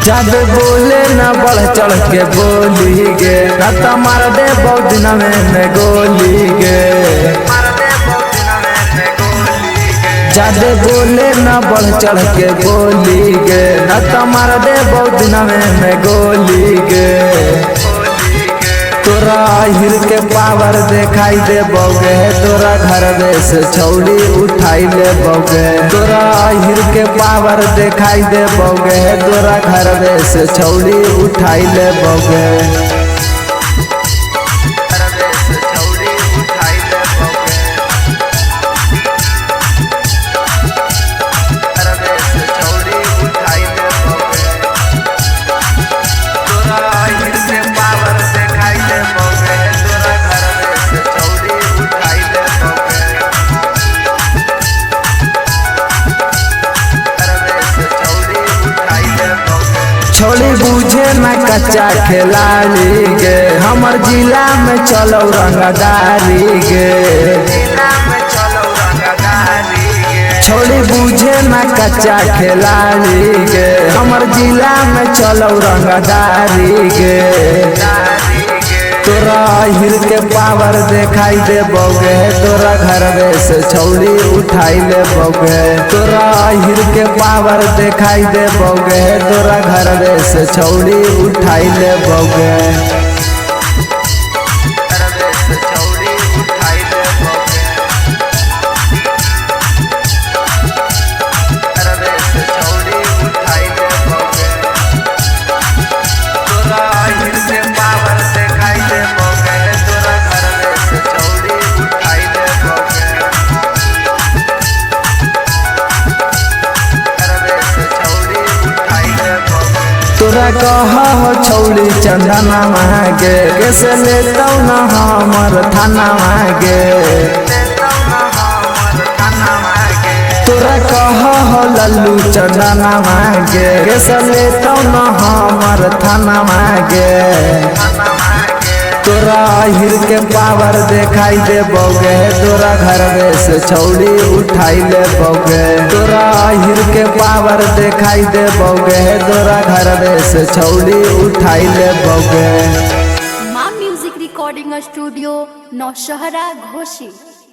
ज्यादा बोले ना बढ़ चढ़ के बोली गे ना तो मार दे बहुत दिन में गोली गे। ज्यादा बोले ना बढ़ चढ़ के बोली गे ना तो मार दे बहुत दिन में गोली गे। तोरा हिर के पावर दिखाई दे बोगे तोरा घर से छौड़ी उठाई ले बोगे। तोरा हिर के पावर दिखाई दे बोगे तोरा घर से छौड़ी उठाई ले बोगे। छोड़ी बूझे ना कच्चा खिलाड़ी गे हमर जिला में चलो रंगदारी गे। छोड़ी बूझे ना कच्चा खिलाड़ी गे हमर जिला में चलो रंगदारी गे। तोरा हिर के पावर दिखाई दे बोगे तोरा घर से छौड़ी उठाई ले बोगे। तोरा हिर के पावर दिखाई दे बोगे तोरा घर से छौड़ी उठाई ले बोगे। तोरा कह छौड़ी चंदना मांगे कैसे लेता न हमर थाना मांगे। तोरा कह लल्लू चंदना मांगे कैसे लेता न हमर थाना मांगे। तोरा हिर के पावर दिखाई दे बोगे तोरा घर से छौड़ी उठाई ले बोगे। तोरा हिर के पावर दिखाई दे बोगे तोरा घर से छौड़ी उठाई ले बोगे। माँ music recording studio Naushahra Ghoshi.